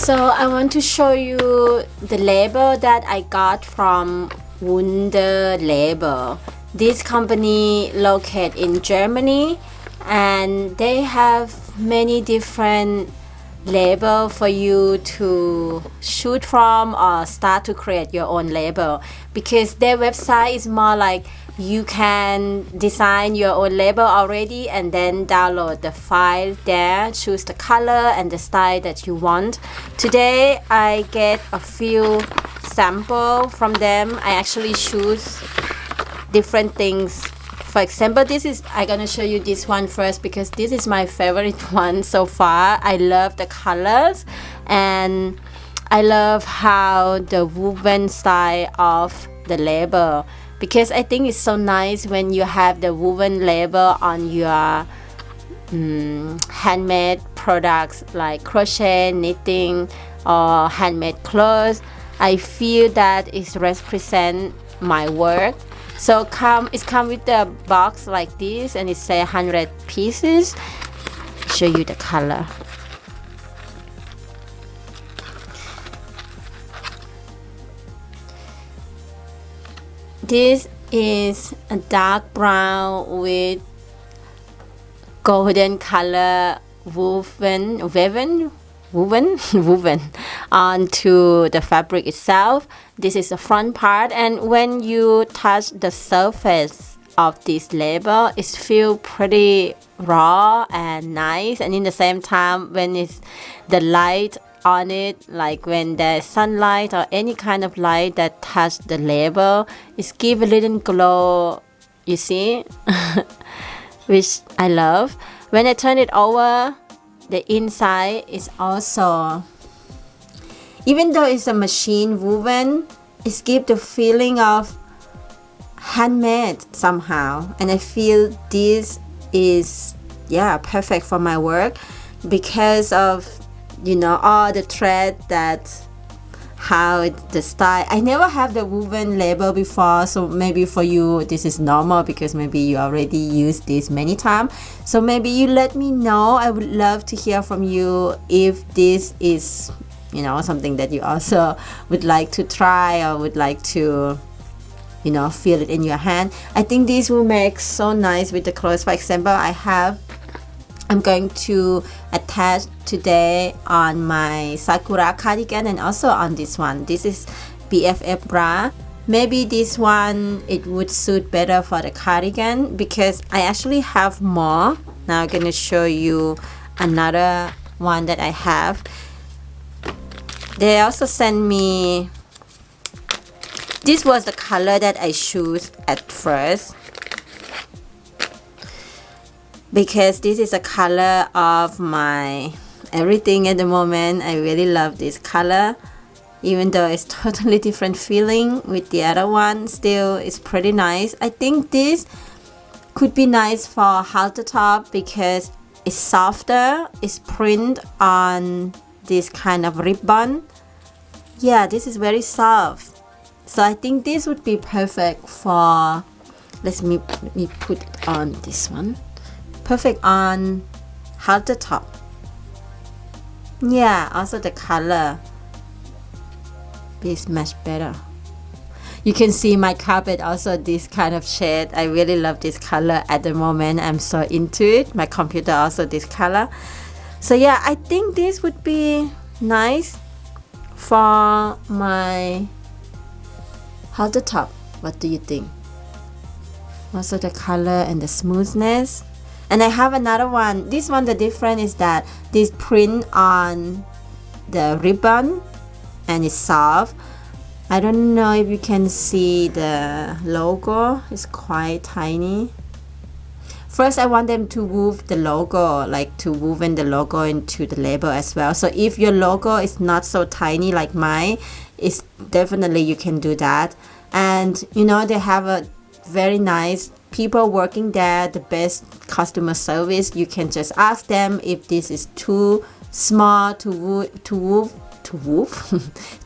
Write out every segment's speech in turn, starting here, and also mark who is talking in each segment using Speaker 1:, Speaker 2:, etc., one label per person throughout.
Speaker 1: So I want to show you the label that I got from Wunderlabel. This company located in Germany, and they have many different label for you to shoot from or start to create your own label, because their website is more like you can design your own label already and then download the file there, choose the color and the style that you want. Today I get a few sample from them. I actually choose different things. For example, I'm gonna show you this one first because this is my favorite one so far. I love the colors and I love how the woven style of the label, because I think it's so nice when you have the woven label on your handmade products like crochet, knitting, or handmade clothes. I feel that it represents my work. So it comes with the box like this, and it says 100 pieces. Show you the color. This is a dark brown with golden color woven onto the fabric itself. This is the front part, and when you touch the surface of this label, it feels pretty raw and nice, and in the same time when it's the light on it, like when there's sunlight or any kind of light that touch the label, it gives a little glow, you see. Which I love. When I turn it over, the inside is also, even though it's a machine woven, it gives the feeling of handmade somehow, and I feel this is perfect for my work because of all the thread, the style. I never have the woven label before, so maybe for you this is normal because maybe you already used this many times. So maybe you let me know. I would love to hear from you if this is something that you also would like to try or would like to feel it in your hand. I think this will make so nice with the clothes. For example, I'm going to attach today on my SAKURA cardigan and also on this one. This is BFF bra. Maybe this one, it would suit better for the cardigan because I actually have more. Now I'm going to show you another one that I have. They also sent me, this was the color that I chose at first, because this is a color of my everything at the moment. I really love this color, even though it's totally different feeling with the other one. Still, it's pretty nice. I think this could be nice for halter top because it's softer. It's print on this kind of ribbon. Yeah, this is very soft. So I think this would be perfect for, let me put it on this one. Perfect on halter top. Yeah, also the color is much better. You can see my carpet also this kind of shade. I really love this color at the moment. I'm so into it. My computer also this color. So yeah, I think this would be nice for my halter top. What do you think? Also the color and the smoothness. And I have another one. This one, the difference is that this print on the ribbon and it's soft. I don't know if you can see the logo. It's quite tiny. First, I want them to move the logo, like to woven the logo into the label as well. So if your logo is not so tiny like mine, it's definitely you can do that. And you know, they have a very nice people working there, the best customer service. You can just ask them if this is too small to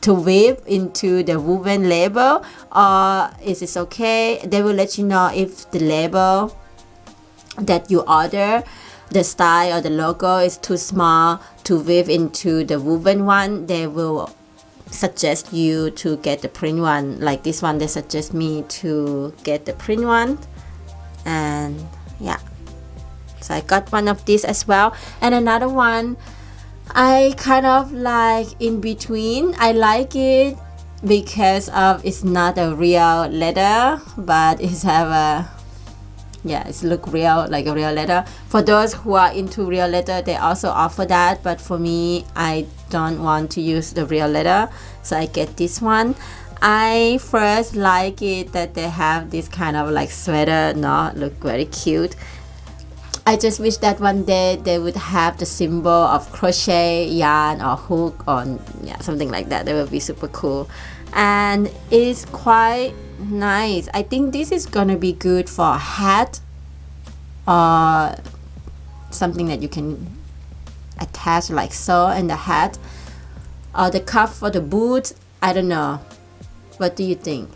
Speaker 1: weave into the woven label, or is it okay. They will let you know if the label that you order, the style or the logo is too small to weave into the woven one. They will suggest you to get the print one. Like this one, they suggest me to get the print one. And yeah, so I got one of these as well. And another one, I kind of like in between. I like it because of it's not a real leather, but it's have a, yeah, it's look real, like a real leather. For those who are into real leather, they also offer that, but for me, I don't want to use the real leather, so I get this one. I first like it that they have this kind of like sweater, no, look very cute. I just wish that one day they would have the symbol of crochet, yarn or hook, or yeah, something like that. That would be super cool. And it's quite nice. I think this is gonna be good for a hat or something that you can attach like so in the hat, or the cuff for the boot. I don't know. What do you think?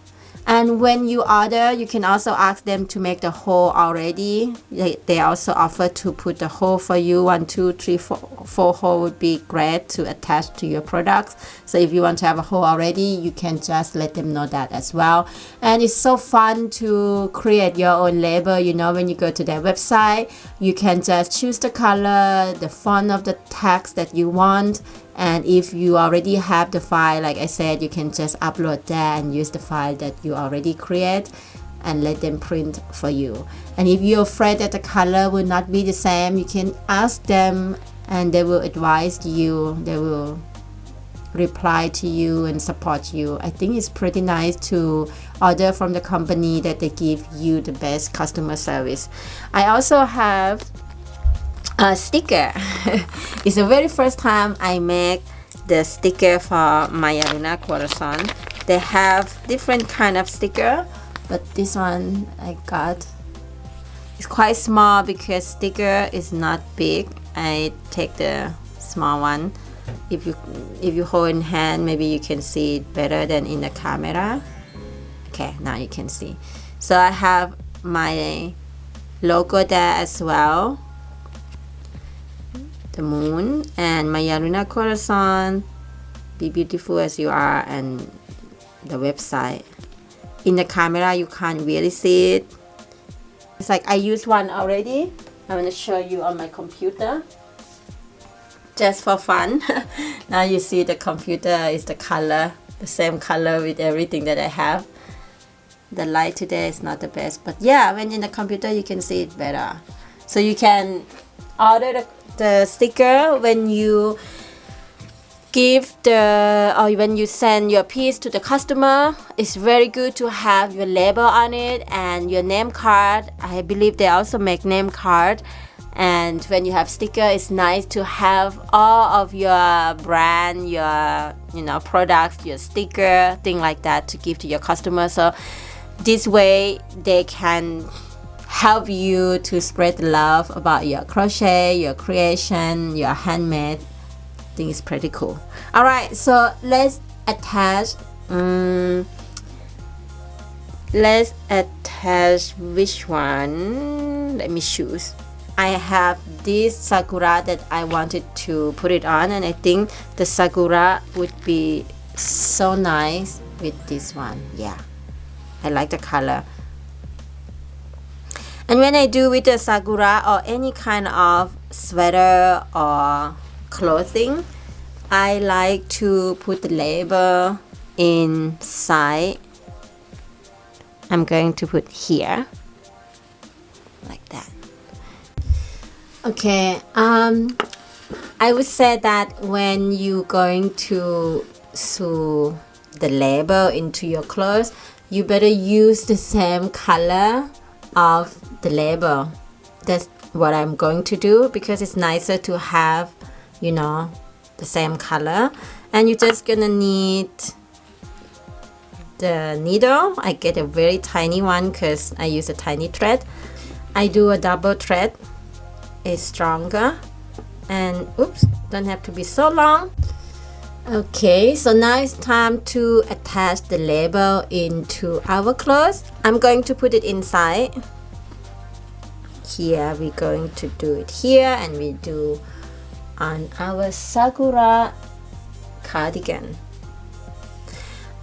Speaker 1: And when you order, you can also ask them to make the hole already. They also offer to put the hole for you. 1, 2, 3, 4 hole would be great to attach to your products. So if you want to have a hole already, you can just let them know that as well. And it's so fun to create your own label. You know, when you go to their website, you can just choose the color, the font of the text that you want. And if you already have the file, like I said, you can just upload that and use the file that you already create and let them print for you. And if you're afraid that the color will not be the same, you can ask them and they will advise you. They will reply to you and support you. I think it's pretty nice to order from the company that they give you the best customer service. I also have a sticker. It's the very first time I make the sticker for my Luna Corazon. They have different kind of sticker, but this one I got, it's quite small because sticker is not big. I take the small one. If you hold in hand, maybe you can see it better than in the camera. Okay, now you can see. So I have my logo there as well, the moon, and my Luna Corazon, be beautiful as you are, and the website. In the camera you can't really see it. It's like I used one already. I'm going to show you on my computer just for fun. Now you see the computer is the color, the same color with everything that I have. The light today is not the best, but yeah, when in the computer you can see it better. So you can order the sticker when you give the, or when you send your piece to the customer. It's very good to have your label on it and your name card. I believe they also make name card. And when you have sticker, it's nice to have all of your brand, your products, your sticker, thing like that to give to your customer. So this way they can help you to spread love about your crochet, your creation, your handmade. I think it's pretty cool. All right, so let's attach which one. Let me choose. I have this Sakura that I wanted to put it on, and I think the Sakura would be so nice with this one. Yeah, I like the color. And when I do with the Sakura or any kind of sweater or clothing, I like to put the label inside. I'm going to put here like that. Okay, I would say that when you're going to sew the label into your clothes, you better use the same color of the label. That's what I'm going to do, because it's nicer to have, you know, the same color. And you're just gonna need the needle. I get a very tiny one because I use a tiny thread. I do a double thread, it's stronger, and oops, don't have to be so long. Okay, so now it's time to attach the label into our clothes. I'm going to put it inside. Here we're going to do it here, and we do on our SAKURA cardigan.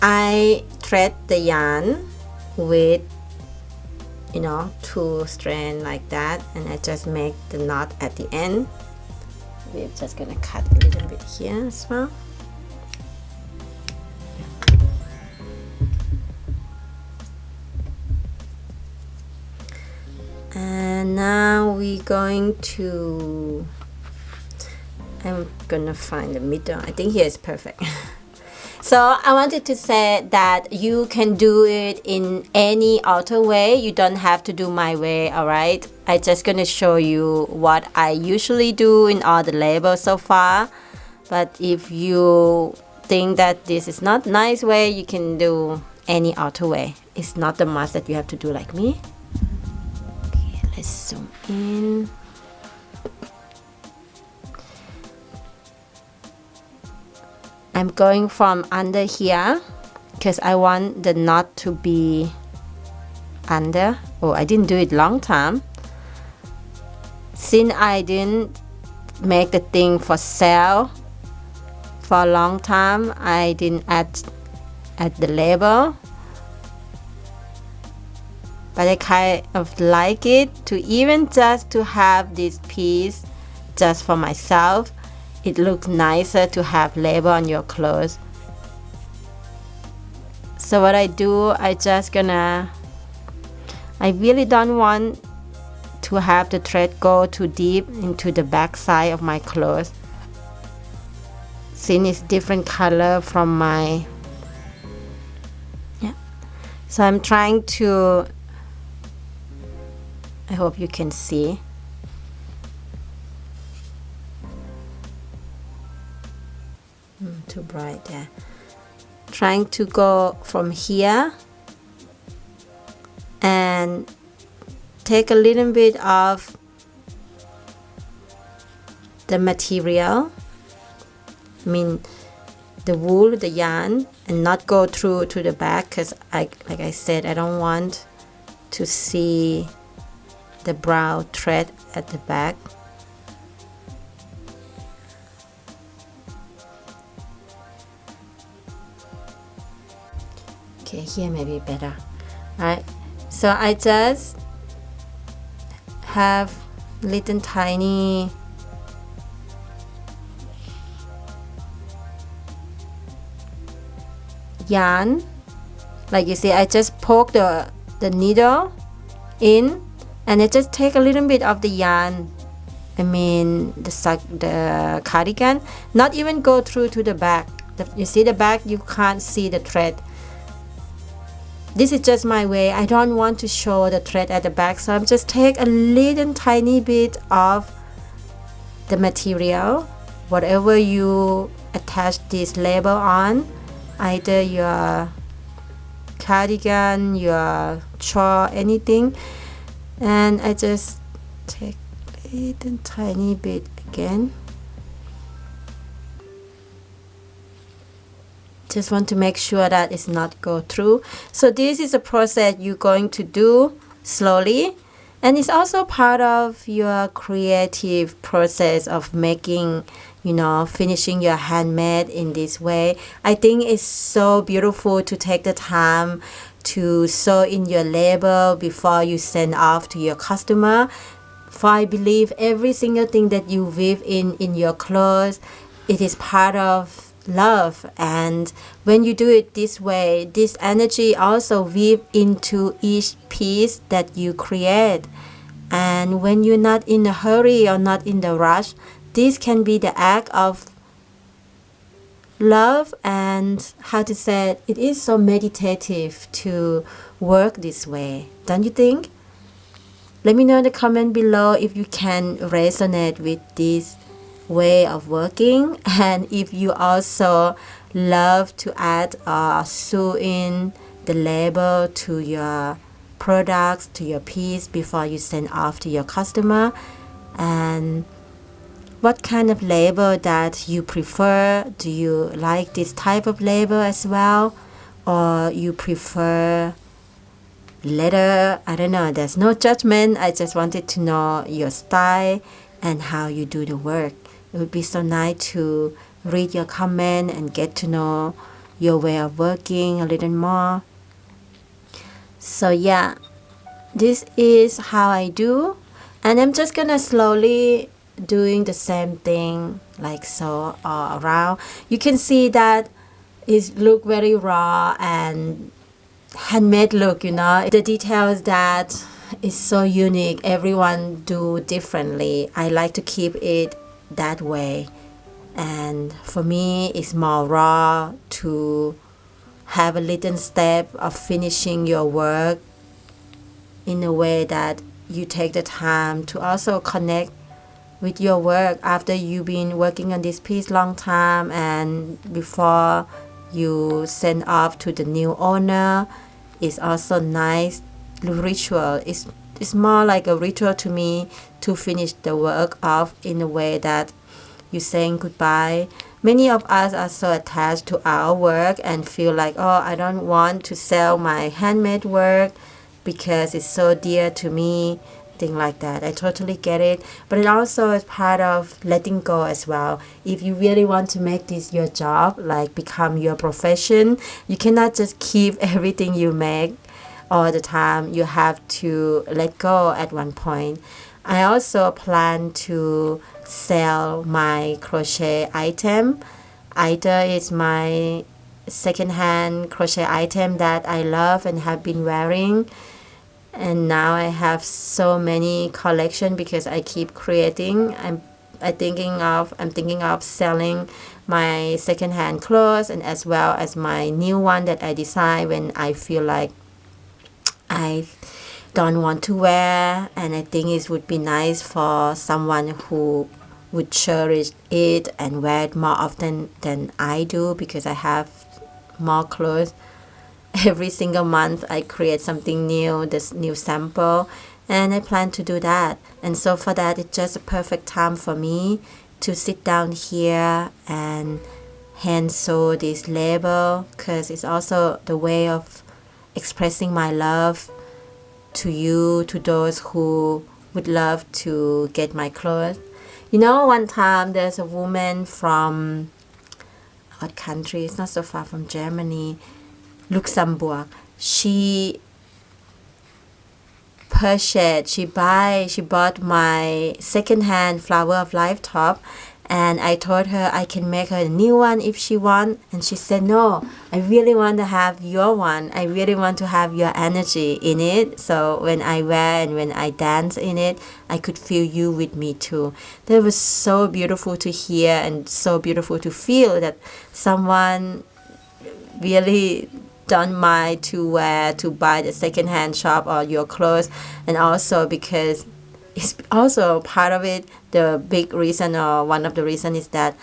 Speaker 1: I thread the yarn with, you know, 2 strands like that, and I just make the knot at the end. We're just gonna cut a little bit here as well. And now we're going to, I'm gonna find the middle. I think here is perfect. So I wanted to say that you can do it in any other way. You don't have to do my way, alright? I'm just gonna show you what I usually do in all the labels so far. But if you think that this is not a nice way, you can do any other way. It's not the must that you have to do like me. Okay, let's zoom in. I'm going from under here because I want the knot to be under. Oh, I didn't do it long time. Since I didn't make the thing for sale for a long time, I didn't add the label. But I kind of like it to even just to have this piece just for myself. It looks nicer to have label on your clothes. So what I do, I really don't want to have the thread go too deep into the back side of my clothes, since it's different color from my, yeah. So I'm trying to, I hope you can see. Too bright there. Trying to go from here and take a little bit of the material, I mean the wool, the yarn, and not go through to the back, because like I said, I don't want to see the brown thread at the back. Okay, here may be better. Alright, so I just have little tiny yarn. Like you see, I just poke the needle in, and I just take a little bit of the yarn, I mean the cardigan, not even go through to the back. You see the back, you can't see the thread. This is just my way. I don't want to show the thread at the back, so I'm just take a little tiny bit of the material, whatever you attach this label on, either your cardigan, your shawl, anything, and I just take a little tiny bit again. Just want to make sure that it's not go through. So this is a process you're going to do slowly, and it's also part of your creative process of making, you know, finishing your handmade in this way. I think it's so beautiful to take the time to sew in your label before you send off to your customer. For I believe every single thing that you weave in your clothes, it is part of love. And when you do it this way, this energy also weave into each piece that you create. And when you're not in a hurry or not in the rush, this can be the act of love. And how to say it is so meditative to work this way, don't you think? Let me know in the comment below if you can resonate with this way of working, and if you also love to add or sew in the label to your products, to your piece before you send off to your customer, and what kind of label that you prefer. Do you like this type of label as well, or you prefer letter? I don't know, there's no judgment. I just wanted to know your style and how you do the work. It would be so nice to read your comment and get to know your way of working a little more. So yeah, this is how I do, and I'm just gonna slowly doing the same thing like so all around. You can see that it look very raw and handmade look, the details that is so unique. Everyone do differently. I like to keep it that way, and for me it's more raw to have a little step of finishing your work in a way that you take the time to also connect with your work after you've been working on this piece long time, and before you send off to the new owner. It's also nice ritual. It's more like a ritual to me to finish the work off in a way that you're saying goodbye. Many of us are so attached to our work and feel like, oh, I don't want to sell my handmade work because it's so dear to me, thing like that. I totally get it, but it also is part of letting go as well. If you really want to make this your job, like become your profession, you cannot just keep everything you make all the time. You have to let go at one point. I also plan to sell my crochet item. Either it's my secondhand crochet item that I love and have been wearing, and now I have so many collection because I keep creating. I'm thinking of selling my secondhand clothes, and as well as my new one that I design when I feel like I don't want to wear, and I think it would be nice for someone who would cherish it and wear it more often than I do, because I have more clothes. Every single month I create something new, this new sample, and I plan to do that. And so for that, it's just a perfect time for me to sit down here and hand sew this label, because it's also the way of expressing my love to you, to those who would love to get my clothes. One time there's a woman from what country? It's not so far from Germany, Luxembourg. She bought my secondhand Flower of Life top, and I told her I can make her a new one if she want, and she said, no, I really want to have your one. I really want to have your energy in it, so when I wear and when I dance in it, I could feel you with me too. That was so beautiful to hear and so beautiful to feel that someone really don't mind to buy the secondhand shop or your clothes. And also because it's also part of it, the big reason or one of the reasons is that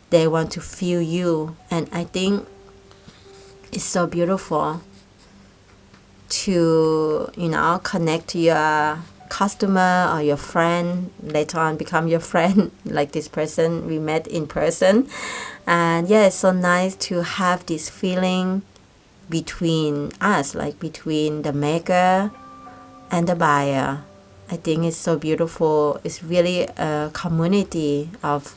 Speaker 1: they want to feel you. And I think it's so beautiful to connect to your customer or your friend, later on become your friend, like this person we met in person. And yeah, it's so nice to have this feeling between us, like between the maker and the buyer. I think it's so beautiful. It's really a community of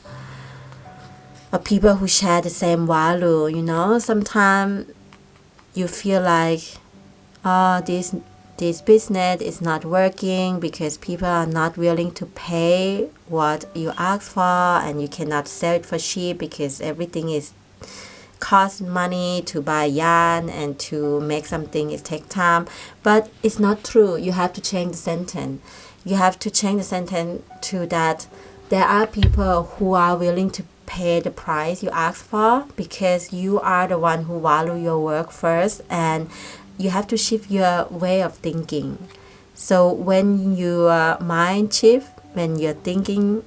Speaker 1: people who share the same value. Sometimes you feel like, oh, this this business is not working because people are not willing to pay what you ask for, and you cannot sell it for cheap because everything is cost money to buy yarn, and to make something it takes time. But it's not true. You have to change the sentence. You have to change the sentence to that there are people who are willing to pay the price you ask for because you are the one who value your work first, and you have to shift your way of thinking. So when your mind shift, when your thinking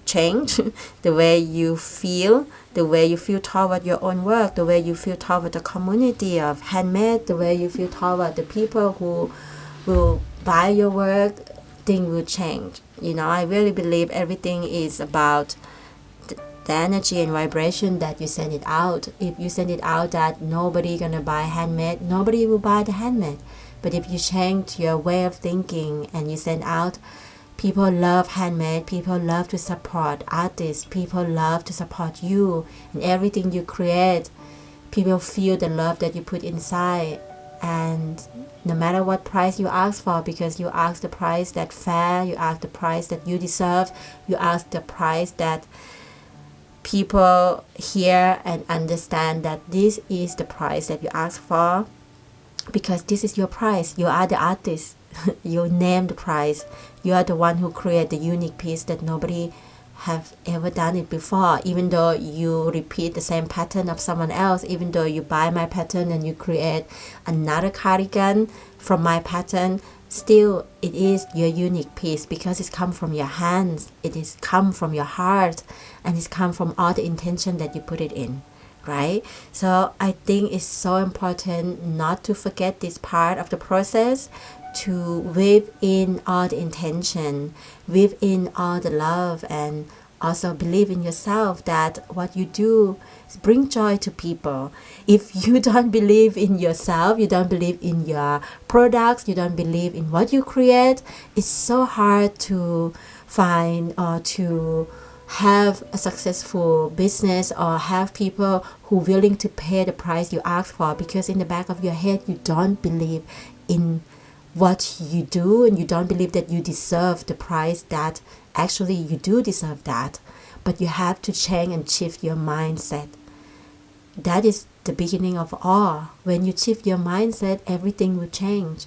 Speaker 1: change, the way you feel toward your own work, the way you feel toward the community of handmade, the way you feel toward the people who will buy your work, things will change. I really believe everything is about the energy and vibration that you send it out. If you send it out that nobody gonna buy handmade, nobody will buy the handmade. But if you change your way of thinking and you send out, people love handmade, people love to support artists, people love to support you and everything you create. People feel the love that you put inside, and no matter what price you ask for, because you ask the price that fair, you ask the price that you deserve, you ask the price that people hear and understand that this is the price that you ask for, because this is your price. You are the artist. You name the price. You are the one who create the unique piece that nobody have ever done it before. Even though you repeat the same pattern of someone else, even though you buy my pattern and you create another cardigan from my pattern, still it is your unique piece because it's come from your hands, it is come from your heart, and it's come from all the intention that you put it in, right? So I think it's so important not to forget this part of the process, to weave in all the intention, weave in all the love, and also believe in yourself that what you do bring joy to people. If you don't believe in yourself, you don't believe in your products, you don't believe in what you create, it's so hard to find or to have a successful business or have people who are willing to pay the price you ask for, because in the back of your head you don't believe in what you do, and you don't believe that you deserve the price that actually you do deserve that. But you have to change and shift your mindset. That is the beginning of all. When you shift your mindset, everything will change.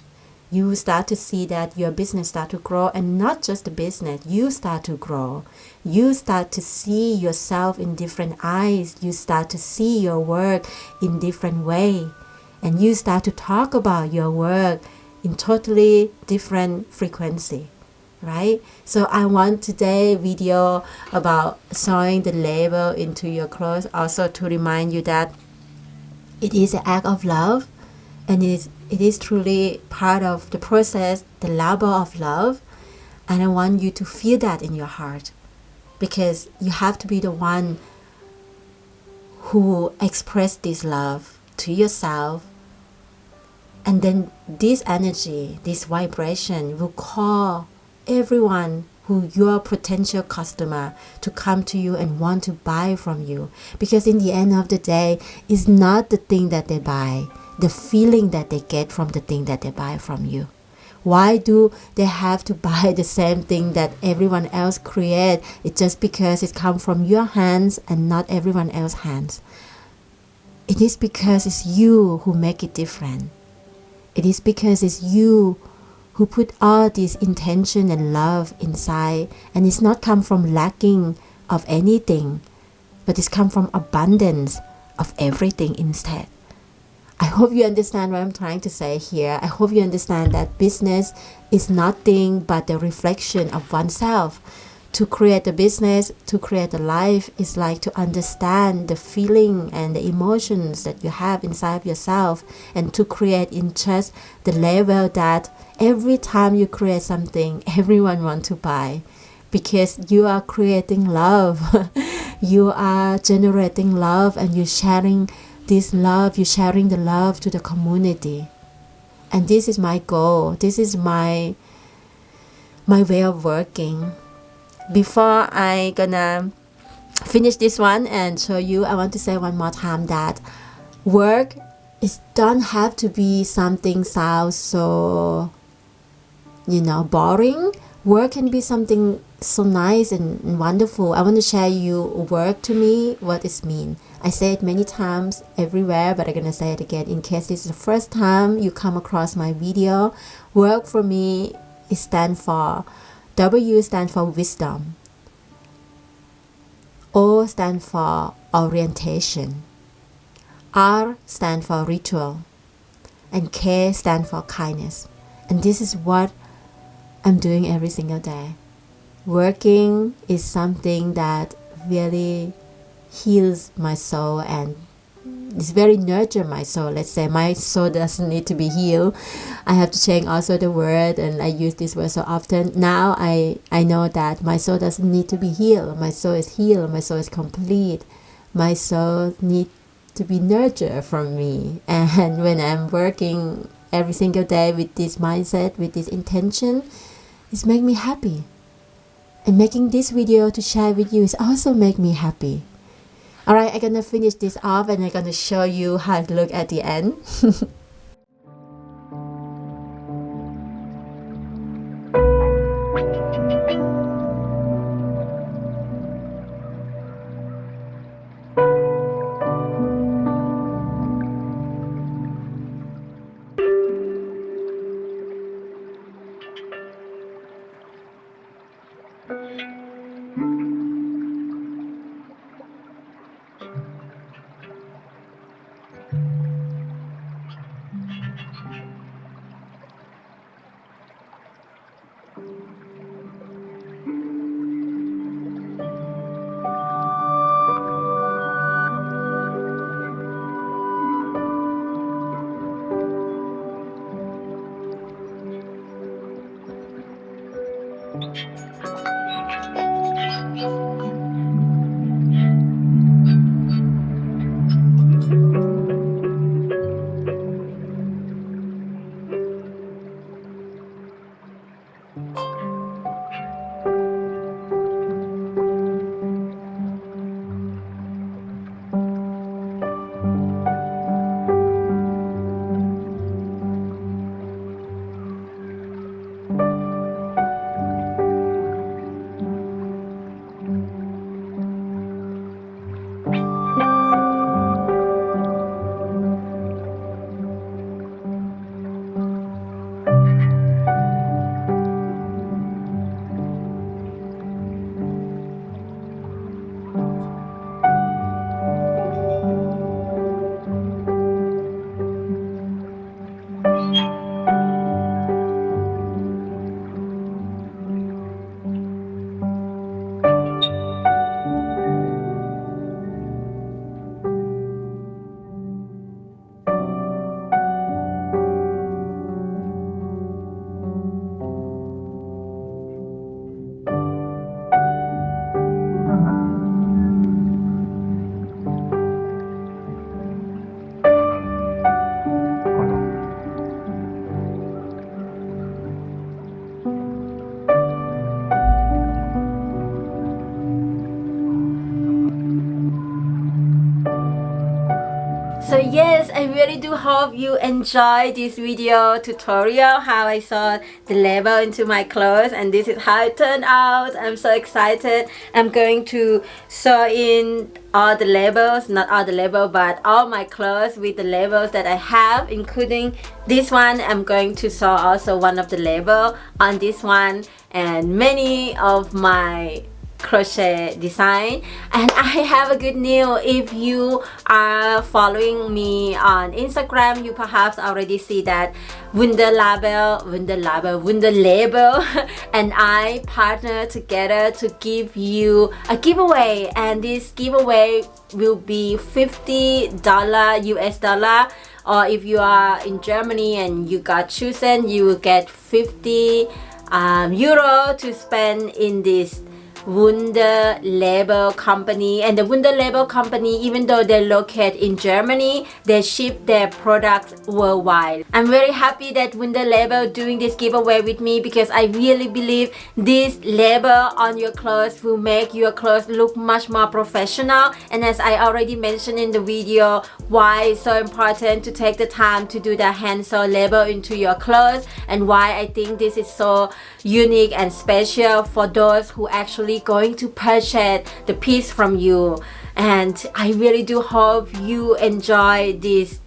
Speaker 1: You start to see that your business start to grow, and not just the business, you start to grow. You start to see yourself in different eyes. You start to see your work in different way, and you start to talk about your work in totally different frequency, right? So I want today video about sewing the label into your clothes, also to remind you that it is an act of love, and it is truly part of the process, the labor of love. And I want you to feel that in your heart, because you have to be the one who express this love to yourself. And then this energy, this vibration will call everyone who your potential customer to come to you and want to buy from you. Because in the end of the day, it's not the thing that they buy, the feeling that they get from the thing that they buy from you. Why do they have to buy the same thing that everyone else create? It's just because it comes from your hands and not everyone else's hands. It is because it's you who make it different. It is because it's you who put all this intention and love inside, and it's not come from lacking of anything, but it's come from abundance of everything instead. I hope you understand what I'm trying to say here. I hope you understand that business is nothing but the reflection of oneself. To create a business, to create a life, is like to understand the feeling and the emotions that you have inside yourself, and to create interest, the level that every time you create something, everyone wants to buy, because you are creating love. You are generating love, and you're sharing this love, you're sharing the love to the community. And this is my goal. This is my way of working. Before I gonna finish this one and show you, I want to say one more time that work it don't have to be something sounds so, you know, boring. Work can be something so nice and wonderful. I want to share you work to me, what it means. I say it many times everywhere, but I'm gonna say it again in case this is the first time you come across my video. Work for me, it stands for W stands for wisdom, O stands for orientation, R stands for ritual, and K stands for kindness. And this is what I'm doing every single day. Working is something that really heals my soul and it's very nurture my soul. Let's say my soul doesn't need to be healed. I have to change also the word, and I use this word so often. Now I know that my soul doesn't need to be healed. My soul is healed. My soul is complete. My soul needs to be nurtured from me. And when I'm working every single day with this mindset, with this intention, it's make me happy. And making this video to share with you is also make me happy. Alright, I'm gonna finish this off and I'm gonna show you how it look at the end. So yes, I really do hope you enjoy this video tutorial how I sew the label into my clothes, and this is how it turned out. I'm so excited. I'm going to sew in all the labels, not all the labels, but all my clothes with the labels that I have, including this one. I'm going to sew also one of the label on this one and many of my crochet design. And I have a good news. If you following me on Instagram, you perhaps already see that Wunderlabel and I partner together to give you a giveaway, and this giveaway will be $50 US dollar, or if you are in Germany and you got chosen, you will get 50 euro to spend in this Wunderlabel company. And the Wunderlabel company, even though they're located in Germany, they ship their products worldwide. I'm very happy that Wunderlabel doing this giveaway with me, because I really believe this label on your clothes will make your clothes look much more professional. And as I already mentioned in the video, why it's so important to take the time to do the hand sew label into your clothes, and why I think this is so unique and special for those who actually going to purchase the piece from you. And I really do hope you enjoy this,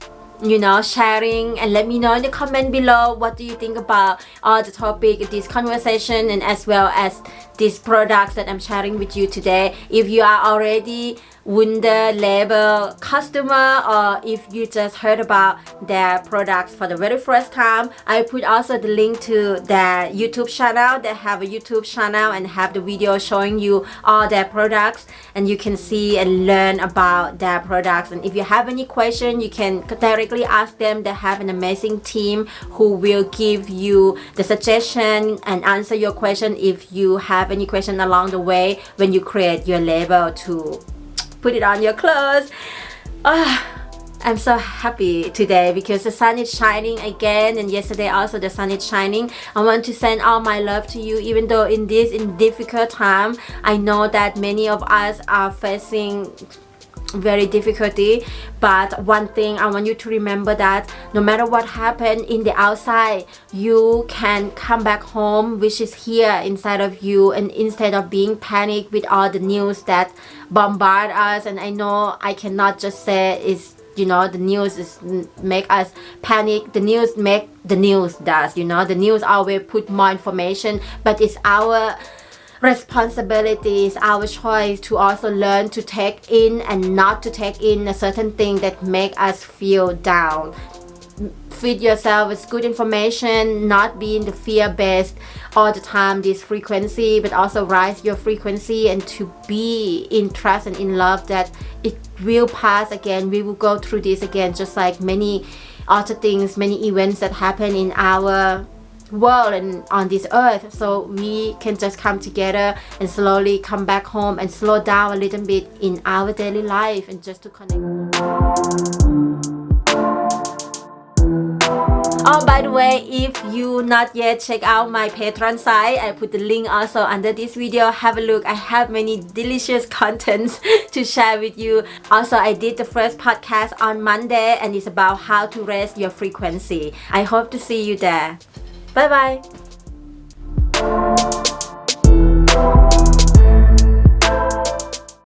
Speaker 1: you know, sharing, and let me know in the comment below what do you think about all the topic, this conversation, and as well as these products that I'm sharing with you today. If you are already Wunderlabel customer, or if you just heard about their products for the very first time, I put also the link to their YouTube channel. They have a YouTube channel and have the video showing you all their products, and you can see and learn about their products. And if you have any question, you can directly ask them. They have an amazing team who will give you the suggestion and answer your question if you have any question along the way when you create your label to put it on your clothes. I'm so happy today because the sun is shining again, and yesterday also the sun is shining. I want to send all my love to you, even though in this difficult time, I know that many of us are facing very difficulty. But one thing I want you to remember, that no matter what happened in the outside, you can come back home, which is here inside of you. And instead of being panicked with all the news that bombard us, and I know I cannot just say it's, you know, the news is make us panic. The news make the news does, you know, the news always put more information, but it's our responsibility, is our choice to also learn to take in and not to take in a certain thing that make us feel down. Feed yourself with good information, not be in the fear-based all the time, this frequency, but also rise your frequency and to be in trust and in love that it will pass again. We will go through this again, just like many other things, many events that happen in our world and on this earth. So we can just come together and slowly come back home and slow down a little bit in our daily life, and just to connect. Oh, by the way, if you not yet check out my Patron site, I put the link also under this video. Have a look. I have many delicious contents to share with you. Also, I did the first podcast on Monday, and it's about how to raise your frequency. I hope to see you there. Bye bye.